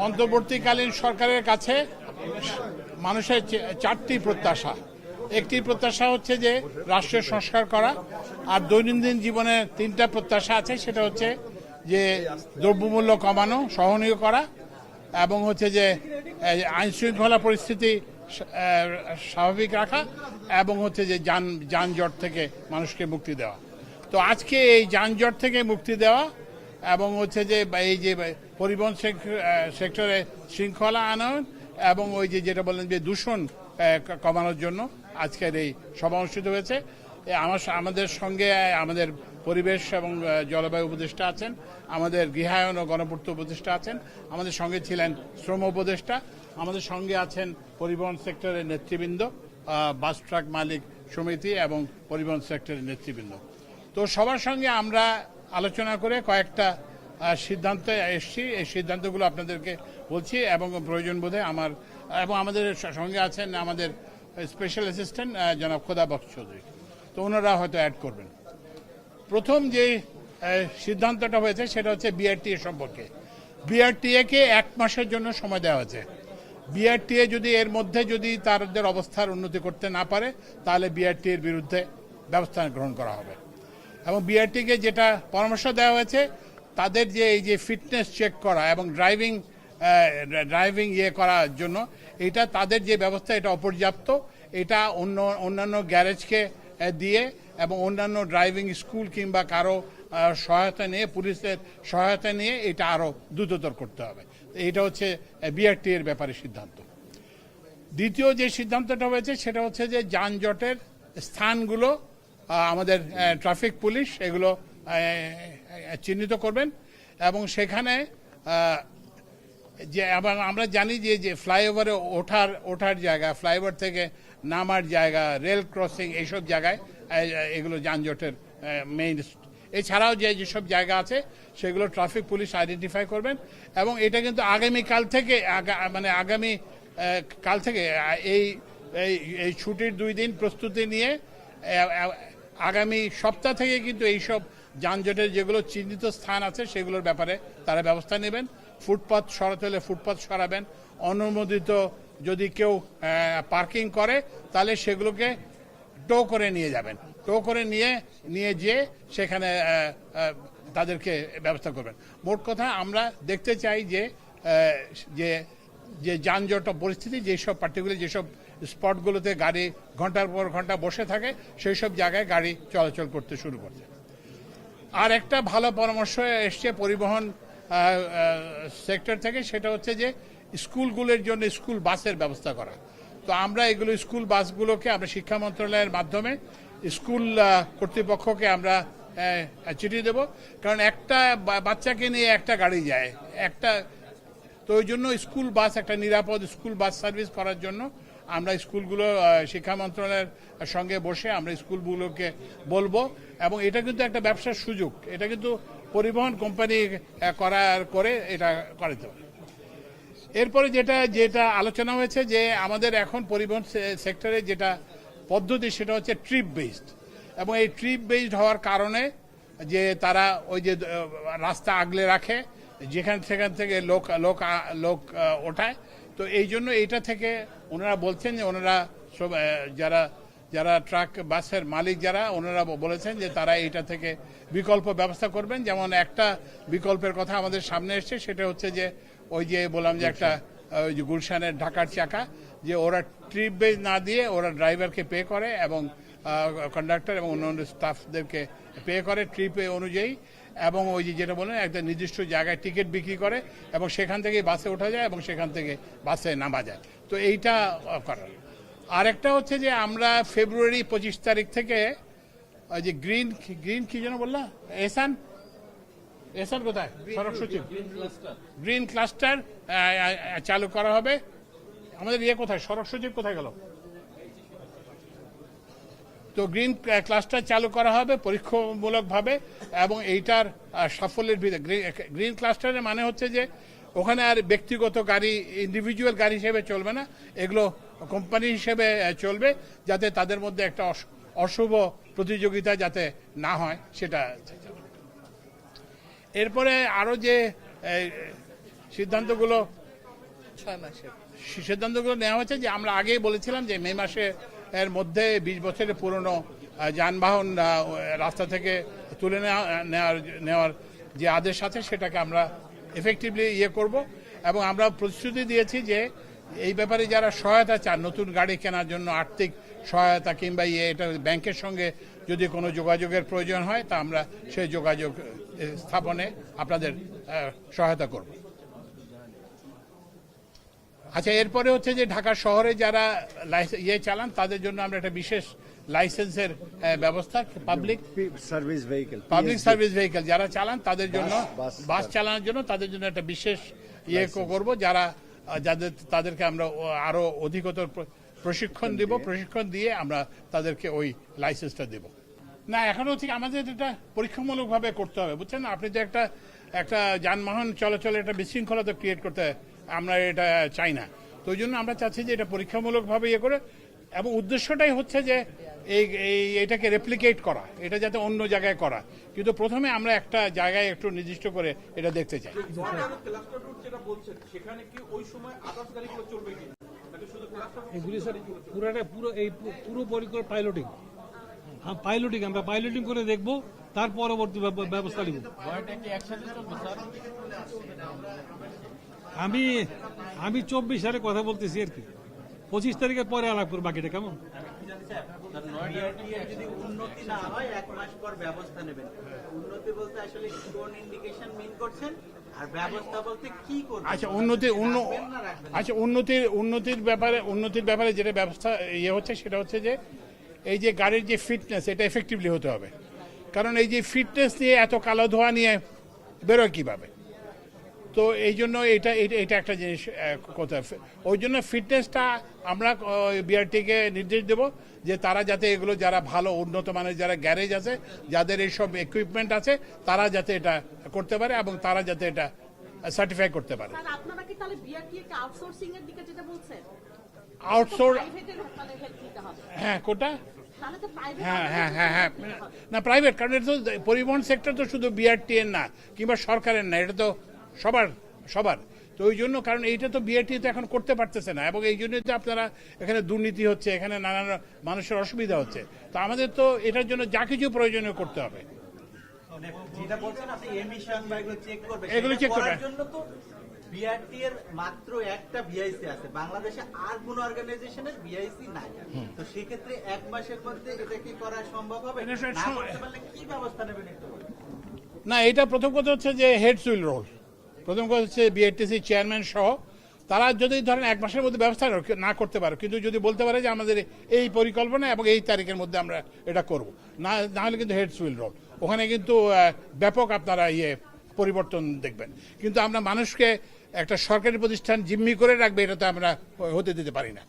অন্তর্বর্তীকালীন সরকারের কাছে মানুষের চারটি প্রত্যাশা। একটি প্রত্যাশা হচ্ছে যে রাষ্ট্রের সংস্কার করা, আর দৈনন্দিন জীবনে তিনটা প্রত্যাশা আছে, সেটা হচ্ছে যে দ্রব্যমূল্য কমানো, সহনীয় করা, এবং হচ্ছে যে আইন শৃঙ্খলা পরিস্থিতি স্বাভাবিক রাখা, এবং হচ্ছে যে যানজট থেকে মানুষকে মুক্তি দেওয়া। তো আজকে এই যানজট থেকে মুক্তি দেওয়া এবং হচ্ছে যে এই যে পরিবহন সেক্টরে শৃঙ্খলা আনয়ন এবং ওই যে যেটা বললেন যে দূষণ কমানোর জন্য আজকের এই সভা অনুষ্ঠিত হয়েছে। আমাদের সঙ্গে আমাদের পরিবেশ এবং জলবায়ু উপদেষ্টা আছেন, আমাদের গৃহায়ন ও গণপূর্ত উপদেষ্টা আছেন, আমাদের সঙ্গে ছিলেন শ্রম উপদেষ্টা, আমাদের সঙ্গে আছেন পরিবহন সেক্টরের নেতৃবৃন্দ, বাস ট্রাক মালিক সমিতি এবং পরিবহন সেক্টরের নেতৃবৃন্দ। তো সবার সঙ্গে আমরা আলোচনা করে কয়েকটা সিদ্ধান্তে এসেছি। এই সিদ্ধান্তগুলো আপনাদেরকে বলছি এবং প্রয়োজন বোধে আমাদের সঙ্গে আছেন আমাদের স্পেশাল অ্যাসিস্ট্যান্ট জনাব খোদা বক্স চৌধুরী, তো ওনারা হয়তো অ্যাড করবেন। প্রথম যে সিদ্ধান্তটা হয়েছে সেটা হচ্ছে বিআরটিএ সম্পর্কে। বিআরটিএ কে 1 মাসের জন্য সময় দেওয়া হয়েছে। বিআরটিএ যদি এর মধ্যে যদি তাদের অবস্থার উন্নতি করতে না পারে তাহলে বিআরটিএ এর বিরুদ্ধে ব্যবস্থা গ্রহণ করা হবে। এবং বিআরটিকে যেটা পরামর্শ দেওয়া হয়েছে, তাদের যে এই যে ফিটনেস চেক করা এবং ড্রাইভিং করার জন্য এটা তাদের যে ব্যবস্থা এটা অপর্যাপ্ত। এটা অন্যান্য গ্যারেজকে দিয়ে এবং অন্যান্য ড্রাইভিং স্কুল কিংবা কারো সহায়তা নিয়ে, পুলিশের সহায়তা নিয়ে এটা আরও দ্রুততর করতে হবে। এটা হচ্ছে বিআরটি এর ব্যাপারে সিদ্ধান্ত। দ্বিতীয় যে সিদ্ধান্তটা হয়েছে সেটা হচ্ছে যে যানজটের স্থানগুলো আমাদের ট্রাফিক পুলিশ এগুলো চিহ্নিত করবেন এবং সেখানে যে আমরা জানি যে ফ্লাইওভারে ওঠার জায়গা, ফ্লাইওভার থেকে নামার জায়গা, রেল ক্রসিং, এইসব জায়গায় এগুলো যানজটের মেইন। এছাড়াও যেসব জায়গা আছে সেগুলো ট্রাফিক পুলিশ আইডেন্টিফাই করবেন এবং এটা কিন্তু আগামী কাল থেকে এই ছুটির 2 দিন প্রস্তুতি নিয়ে আগামী সপ্তাহ থেকে কিন্তু এইসব যানজটের যেগুলো চিহ্নিত স্থান আছে সেগুলোর ব্যাপারে তারা ব্যবস্থা নেবেন। ফুটপাথ সরাতে হলে ফুটপাথ সরাবেন। অনুমোদিত যদি কেউ পার্কিং করে তাহলে সেগুলোকে টো করে নিয়ে যাবেন, টো করে নিয়ে যেয়ে সেখানে তাদেরকে ব্যবস্থা করবেন। মোট কথা আমরা দেখতে চাই যে যানজট পরিস্থিতি যেসব পার্টিকুলার যেসব স্পটগুলোতে গাড়ি ঘন্টার পর ঘন্টা বসে থাকে সেই সব জায়গায় গাড়ি চলাচল করতে শুরু করছে। আর একটা ভালো পরামর্শ এসছে পরিবহন সেক্টর থেকে, সেটা হচ্ছে যে স্কুলগুলোর জন্য স্কুল বাসের ব্যবস্থা করা। তো আমরা এগুলো স্কুল বাসগুলোকে আমরা শিক্ষা মন্ত্রণালয়ের মাধ্যমে স্কুল কর্তৃপক্ষকে আমরা চিঠি দেব, কারণ একটা বাচ্চাকে নিয়ে একটা গাড়ি যায় তো ওই জন্য স্কুল বাস একটা নিরাপদ স্কুল বাস সার্ভিস করার জন্য আমরা স্কুলগুলো শিক্ষা মন্ত্রণালয়ের সঙ্গে বসে আমরা স্কুলগুলোকে বলবো। এবং এটা কিন্তু একটা ব্যবসার সুযোগ, এটা কিন্তু পরিবহন কোম্পানি করে এটা করাতে পারে। এরপরে যেটা আলোচনা হয়েছে যে আমাদের এখন পরিবহন সেক্টরে যেটা পদ্ধতি সেটা হচ্ছে ট্রিপ বেসড, এবং এই ট্রিপ বেসড হওয়ার কারণে যে তারা ওই যে রাস্তা আগলে রাখে সেখান থেকে লোক ওঠায়। তো এই জন্য এইটা থেকে ওনারা বলছেন যে ওনারা সব যারা ট্রাক বাসের মালিক ওনারা বলেছেন যে তারা এইটা থেকে বিকল্প ব্যবস্থা করবেন। যেমন একটা বিকল্পের কথা আমাদের সামনে এসছে, সেটা হচ্ছে যে ওই যে বললাম যে একটা ওই যে গুলশানের ঢাকার চাকা, যে ওরা ট্রিপ বেস না দিয়ে ওরা ড্রাইভারকে পে করে এবং কন্ডাক্টর এবং অন্যান্য স্টাফদেরকে পে করে ট্রিপে অনুযায়ী, এবং ওই যে যেটা বলেন একটা নির্দিষ্ট জায়গায় টিকিট বিক্রি করে এবং সেখান থেকে বাসে ওঠা যায় এবং সেখান থেকে বাসে নামা যায়। তো এইটা করার। আরেকটা হচ্ছে যে আমরা ফেব্রুয়ারি 25 তারিখ থেকে ওই যে গ্রিন কি যেন বললা এসান কোথায় সড়ক সচিব গ্রিন ক্লাস্টার চালু করা হবে। আমাদের কোথায় সড়ক সচিব কোথায় গেল? তো গ্রিন ক্লাস্টার চালু করা হবে পরীক্ষামূলকভাবে এবং এইটার সাফল্যের ভিত্তিতে। গ্রিন ক্লাস্টারের মানে হচ্ছে যে ওখানে আর ব্যক্তিগত গাড়ি ইন্ডিভিজুয়াল গাড়ি হিসেবে চলবে না, এগুলো কোম্পানি হিসেবে চলবে, যাতে তাদের মধ্যে একটা অশুভ প্রতিযোগিতা যাতে না হয় সেটা। এরপরে আরও যে সিদ্ধান্তগুলো 6 মাসের সিদ্ধান্তগুলো নেওয়া হয়েছে যে আমরা আগেই বলেছিলাম যে মে মাসে এর মধ্যে 20 বছরের পুরনো যানবাহন রাস্তা থেকে তুলে নেওয়ার যে আদেশ আছে সেটাকে আমরা এফেক্টিভলি করব এবং আমরা প্রতিশ্রুতি দিয়েছি যে এই ব্যাপারে যারা সহায়তা চান নতুন গাড়ি কেনার জন্য আর্থিক সহায়তা কিংবা এটা ব্যাংকের সঙ্গে যদি কোনো যোগাযোগের প্রয়োজন হয় তা আমরা সেই যোগাযোগ স্থাপনে আপনাদের সহায়তা করব। আচ্ছা, এরপরে হচ্ছে যে ঢাকা শহরে যারা চালান তাদের জন্য আমরা একটা বিশেষ লাইসেন্সের ব্যবস্থা পাবলিক সার্ভিস ভেহিকেল যারা চালান তাদের জন্য বাস চালানোর জন্য তাদের জন্য একটা বিশেষ করব তাদেরকে আমরা আরো অধিকতর প্রশিক্ষণ দিব, প্রশিক্ষণ দিয়ে আমরা তাদেরকে ওই লাইসেন্সটা দেব। না, এখনো ঠিক আমাদের এটা পরীক্ষামূলকভাবে করতে হবে, বুঝছেন না? আপনি তো একটা যানবাহন চলাচলে একটা বিশৃঙ্খলা তো ক্রিয়েট করতে আমরা এটা চাই না। তো ওই জন্য আমরা চাচ্ছি যে এটা পরীক্ষামূলকভাবে করে এবং উদ্দেশ্যটাই হচ্ছে যে এটাকে রেপ্লিকেট করা, এটা যাতে অন্য জায়গায় করা, কিন্তু প্রথমে আমরা একটা জায়গায় একটু নির্দিষ্ট করে এটা দেখতে চাই। পুরো পরিকল্পনা পাইলটিং আমরা পাইলটিং করে দেখবো, তার পরবর্তী ব্যবস্থা নিব। আমি 24 সালে কথা বলতেছি আর কি, 25 তারিখের পরে আলাপ করবো বাকিটা। কেমন যদি উন্নতি না হয় 1 মাস পর ব্যবস্থা নেবেন? উন্নতি বলতে আসলে কোন ইন্ডিকেশন মিন করছেন, আর ব্যবস্থা বলতে কি করবেন? আচ্ছা, উন্নতির ব্যাপারে যেটা ব্যবস্থা হচ্ছে সেটা হচ্ছে যে এই যে গাড়ির যে ফিটনেস এটা এফেক্টিভলি হতে হবে, কারণ এই যে ফিটনেস নিয়ে এত কালো ধোঁয়া নিয়ে বেরোয় কিভাবে, তো এই জন্য এটা একটা জিনিস কথা। ওই জন্য ফিটনেসটা আমরা বিআরটিকে নির্দেশ দেব যে তারা যাতে এগুলো যারা ভালো উন্নত মানের যারা গ্যারেজ আছে, যাদের এইসব ইকুইপমেন্ট আছে, তারা যাতে এটা করতে পারে এবং তারা যাতে এটা সার্টিফাই করতে পারে। আপনারা কি তাহলে বিআরটিকে আউটসোর্সিং এর দিকে যেটা বলছেন? হ্যাঁ, কোটা হ্যাঁ না, প্রাইভেট, কারণ এটা তো পরিবহন সেক্টর তো শুধু বিআরটি এর না কিংবা সরকারের না, এটা তো সবার। তো ওই জন্য, কারণ এইটা তো বিআরটি তো এখন করতে পারতেছে না এবং এই জন্যই তো আপনারা এখানে দুর্নীতি হচ্ছে, এখানে নানান মানুষের অসুবিধা হচ্ছে। তো আমাদের তো এটার জন্য যা কিছু প্রয়োজনীয় করতে হবে, এগুলো চেক করবেন। বিআরটি এর মাত্র একটা ভিআইসি আছে বাংলাদেশে, আর কোন অর্গানাইজেশনের ভিআইসি নাই। তো সেক্ষেত্রে 1 মাসের মধ্যে এটা কি করা সম্ভব হবে? না করতে পারলে কি ব্যবস্থা নেবেন একটু বলুন। না, এটা প্রথম কথা হচ্ছে যে হেডস উইল রোল। প্রথম কথা হচ্ছে বিআরটিসি চেয়ারম্যান সহ তারা যদি ধরেন 1 মাসের মধ্যে ব্যবস্থা না করতে পারে, কিন্তু যদি বলতে পারে যে আমাদের এই পরিকল্পনা এবং এই তারিখের মধ্যে আমরা এটা করব, না হলে কিন্তু হেডস উইল রোল। ওখানে কিন্তু ব্যাপক আপনারা পরিবর্তন দেখবেন। কিন্তু আমরা মানুষকে একটা সরকারি প্রতিষ্ঠান জিম্মি করে রাখবে, এটা তো আমরা হতে দিতে পারি না।